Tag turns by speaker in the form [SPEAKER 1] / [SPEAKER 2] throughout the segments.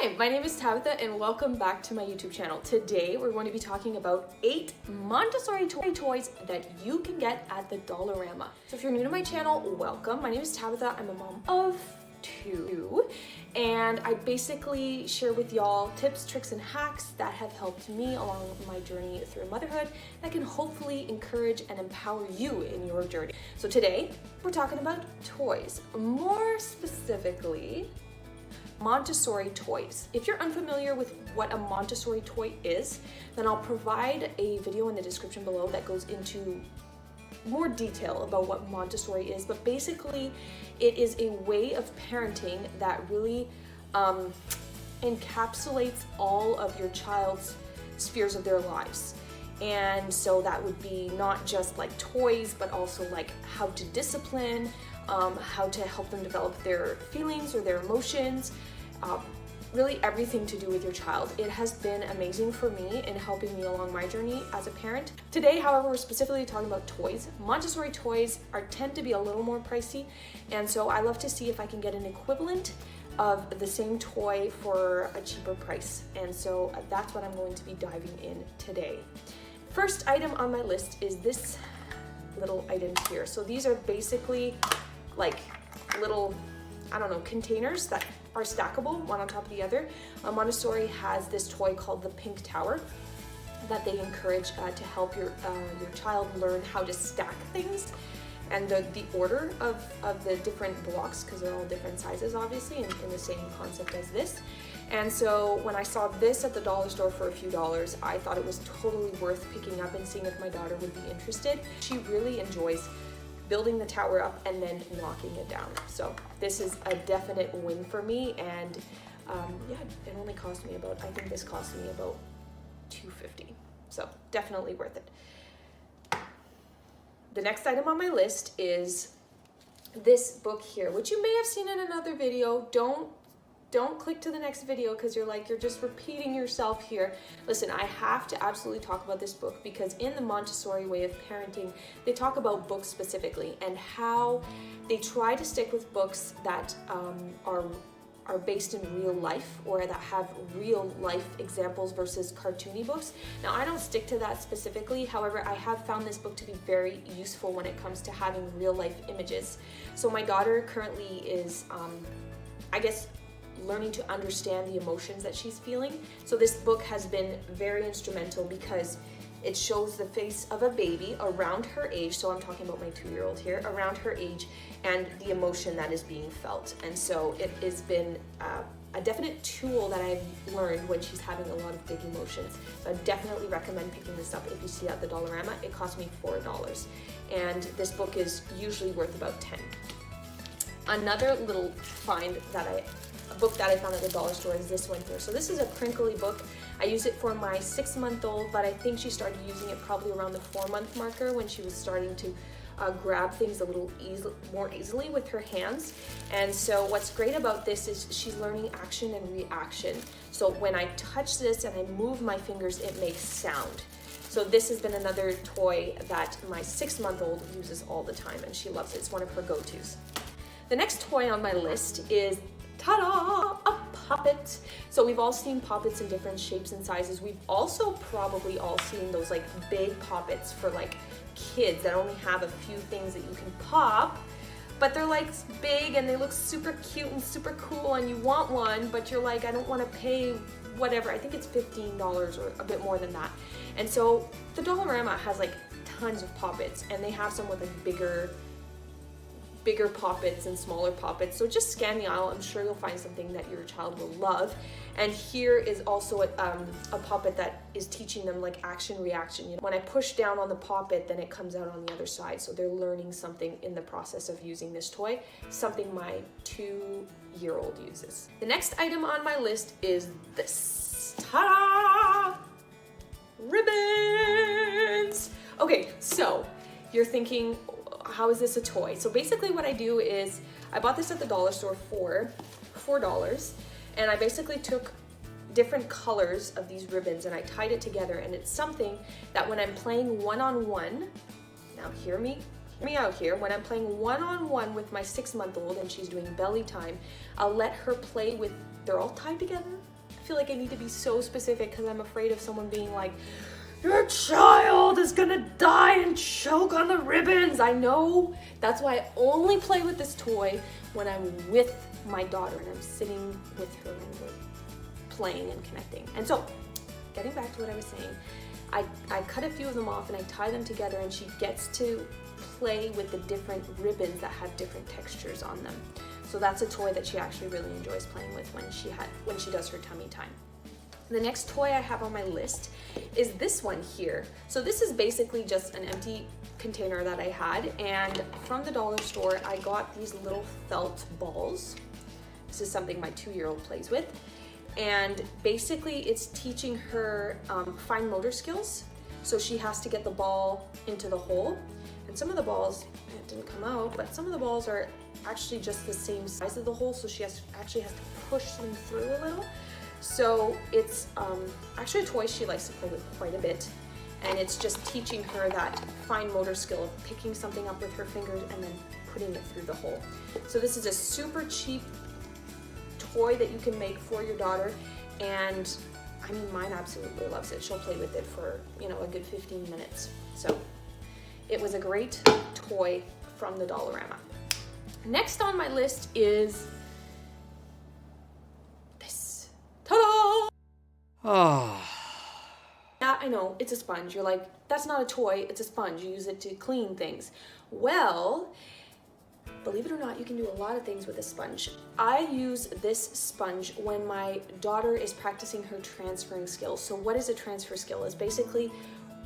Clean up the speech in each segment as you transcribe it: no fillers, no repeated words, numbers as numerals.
[SPEAKER 1] Hi, my name is Tabitha and welcome back to my YouTube channel. Today we're going to be talking about 8 Montessori toys that you can get at the Dollarama. So if you're new to my channel, welcome. My name is Tabitha. I'm a mom of 2 and I basically share with y'all tips, tricks, and hacks that have helped me along my journey through motherhood that can hopefully encourage and empower you in your journey. So today we're talking about toys, more specifically Montessori Toys. If you're unfamiliar with what a Montessori toy is, then I'll provide a video in the description below that goes into more detail about what Montessori is, but basically it is a way of parenting that really encapsulates all of your child's spheres of their lives. And so that would be not just like toys, but also like how to discipline, how to help them develop their feelings or their emotions, really everything to do with your child. It has been amazing for me in helping me along my journey as a parent. Today, however, we're specifically talking about toys. Montessori toys tend to be a little more pricey, and so I love to see if I can get an equivalent of the same toy for a cheaper price. And so that's what I'm going to be diving in today. First item on my list is this little item here. So these are basically like little, I don't know, containers that are stackable, one on top of the other. Montessori has this toy called the Pink Tower that they encourage to help your child learn how to stack things and the order of the different blocks, because they're all different sizes obviously in the same concept as this. And so when I saw this at the dollar store for a few dollars, I thought it was totally worth picking up and seeing if my daughter would be interested. She really enjoys building the tower up and then knocking it down. So this is a definite win for me, and yeah, it only cost me about, I think this cost me about $2.50. So definitely worth it. The next item on my list is this book here, which you may have seen in another video. Don't click to the next video because you're just repeating yourself here. Listen, I have to absolutely talk about this book because in the Montessori way of parenting, they talk about books specifically and how they try to stick with books that are based in real life or that have real life examples versus cartoony books. Now, I don't stick to that specifically. However, I have found this book to be very useful when it comes to having real life images. So my daughter currently is, I guess, learning to understand the emotions that she's feeling. So this book has been very instrumental because it shows the face of a baby around her age. So I'm talking about my 2-year-old here, around her age, and the emotion that is being felt. And so it has been a definite tool that I've learned when she's having a lot of big emotions. So I definitely recommend picking this up if you see it at the Dollarama. It cost me $4. And this book is usually worth about $10. Another little find a book that I found at the dollar store is this one here. So this is a crinkly book. I use it for my 6-month-old, but I think she started using it probably around the 4-month marker when she was starting to grab things a little more easily with her hands. And so what's great about this is she's learning action and reaction. So when I touch this and I move my fingers, it makes sound. So this has been another toy that my 6-month-old uses all the time and she loves it. It's one of her go-tos. The next toy on my list is, ta-da, a poppet. So we've all seen poppets in different shapes and sizes. We've also probably all seen those like big poppets for like kids that only have a few things that you can pop, but they're like big and they look super cute and super cool and you want one, but you're like, I don't want to pay whatever. I think it's $15 or a bit more than that. And so the Dollarama has like tons of poppets, and they have some with like bigger poppets and smaller poppets. So just scan the aisle. I'm sure you'll find something that your child will love. And here is also a poppet that is teaching them like action reaction. You know, when I push down on the poppet, then it comes out on the other side. So they're learning something in the process of using this toy, something my 2-year-old uses. The next item on my list is this. Ta-da! Ribbons! Okay, so you're thinking, how is this a toy? So basically what I do is I bought this at the dollar store for $4, and I basically took different colors of these ribbons and I tied it together, and it's something that when I'm playing one-on-one, now hear me Hear me out here. When I'm playing one-on-one with my 6-month-old and she's doing belly time, I'll let her play with, they're all tied together. I feel like I need to be so specific because I'm afraid of someone being like, your child is gonna die and choke on the ribbons. I know. That's why I only play with this toy when I'm with my daughter and I'm sitting with her and we're playing and connecting. And so, getting back to what I was saying, I cut a few of them off and I tie them together, and she gets to play with the different ribbons that have different textures on them. So that's a toy that she actually really enjoys playing with when she does her tummy time. The next toy I have on my list is this one here. So this is basically just an empty container that I had, and from the dollar store I got these little felt balls. This is something my 2-year-old plays with, and basically it's teaching her fine motor skills. So she has to get the ball into the hole, and some of the balls, it didn't come out, but some of the balls are actually just the same size of the hole, so she actually has to push them through a little. So it's actually a toy she likes to play with quite a bit, and it's just teaching her that fine motor skill of picking something up with her fingers and then putting it through the hole. So this is a super cheap toy that you can make for your daughter, and I mean, mine absolutely loves it. She'll play with it for, you know, a good 15 minutes. So it was a great toy from the Dollarama. Next on my list is this. Ta-da!
[SPEAKER 2] Oh.
[SPEAKER 1] Yeah, I know, it's a sponge. You're like, that's not a toy, it's a sponge. You use it to clean things. Well, believe it or not, you can do a lot of things with a sponge. I use this sponge when my daughter is practicing her transferring skills. So what is a transfer skill? It's basically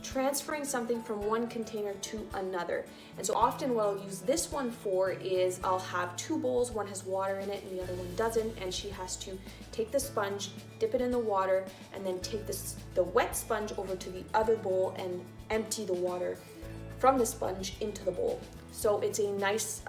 [SPEAKER 1] transferring something from one container to another. And so often what I'll use this one for is I'll have 2 bowls, one has water in it and the other one doesn't, and she has to take the sponge, dip it in the water, and then take the wet sponge over to the other bowl and empty the water from the sponge into the bowl. So it's a nice,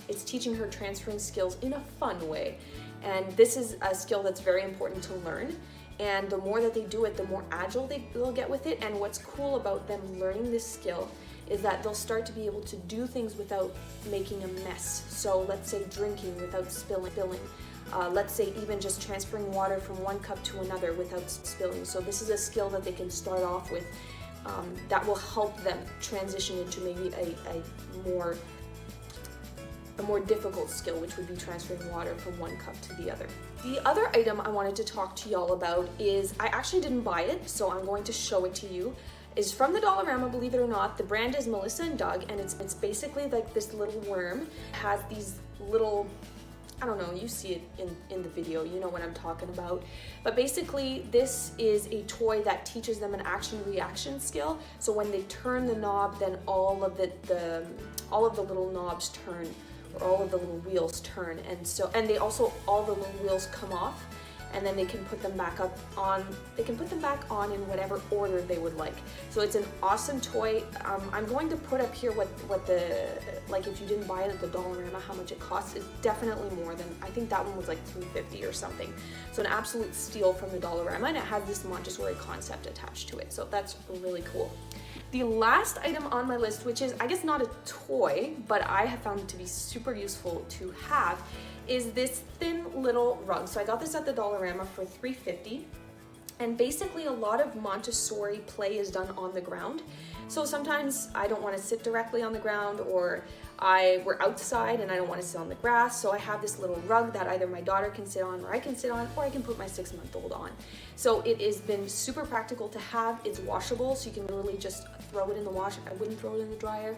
[SPEAKER 1] it's teaching her transferring skills in a fun way. And this is a skill that's very important to learn. And the more that they do it, the more agile they'll get with it. And what's cool about them learning this skill is that they'll start to be able to do things without making a mess. So let's say drinking without spilling. Let's say even just transferring water from one cup to another without spilling. So this is a skill that they can start off with that will help them transition into maybe a more difficult skill, which would be transferring water from one cup to the other. The other item I wanted to talk to y'all about is, I actually didn't buy it, so I'm going to show it to you, is from the Dollarama, believe it or not. The brand is Melissa and Doug, and it's basically like this little worm. It has these little, I don't know, you see it in the video, you know what I'm talking about. But basically, this is a toy that teaches them an action-reaction skill. So when they turn the knob, then all of the little knobs turn, or all of the little wheels turn, and they also, all the little wheels come off, and then they can put them back up on, they can put them back on in whatever order they would like. So it's an awesome toy. I'm going to put up here what the, like if you didn't buy it at the Dollarama, how much it costs. It's definitely more than, I think that one was like $3.50 or something. So an absolute steal from the Dollarama, and it has this Montessori concept attached to it. So that's really cool. The last item on my list, which is, I guess not a toy, but I have found it to be super useful to have, is this thin little rug. So I got this at the Dollarama for $3.50. And basically a lot of Montessori play is done on the ground. So sometimes I don't want to sit directly on the ground, or we're outside and I don't want to sit on the grass. So I have this little rug that either my daughter can sit on, or I can sit on, or I can put my 6-month-old on. So it has been super practical to have. It's washable, so you can literally just throw it in the wash. I wouldn't throw it in the dryer,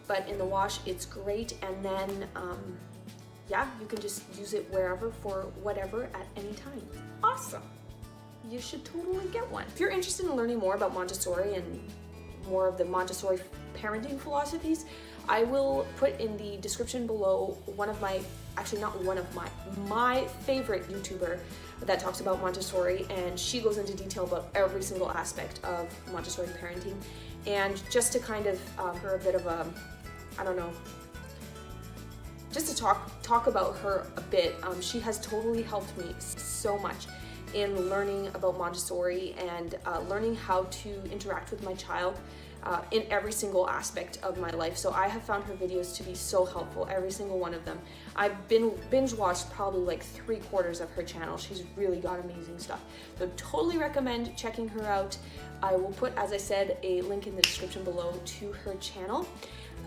[SPEAKER 1] but in the wash, it's great. And then, yeah, you can just use it wherever for whatever at any time. Awesome. You should totally get one. If you're interested in learning more about Montessori and more of the Montessori parenting philosophies, I will put in the description below one of my, actually not one of my favorite YouTuber that talks about Montessori, and she goes into detail about every single aspect of Montessori parenting. And just to kind of her a bit of a, I don't know, just to talk about her a bit, she has totally helped me so much. in learning about Montessori and learning how to interact with my child in every single aspect of my life. So I have found her videos to be so helpful, every single one of them. I've been binge watched probably like 3/4 of her channel. She's really got amazing stuff. So totally recommend checking her out. I will put, as I said, a link in the description below to her channel.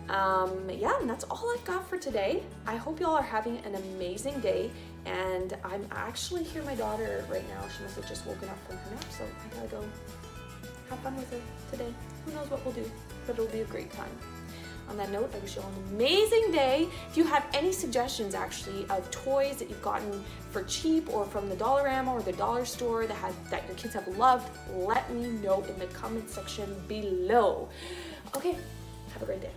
[SPEAKER 1] Yeah, and that's all I've got for today. I hope y'all are having an amazing day, and I'm actually here, my daughter right now. She must have just woken up from her nap, so I gotta go have fun with her today. Who knows what we'll do, but it'll be a great time. On that note, I wish you all an amazing day. If you have any suggestions actually of toys that you've gotten for cheap or from the Dollarama or the dollar store that your kids have loved, let me know in the comment section below. Okay, have a great day.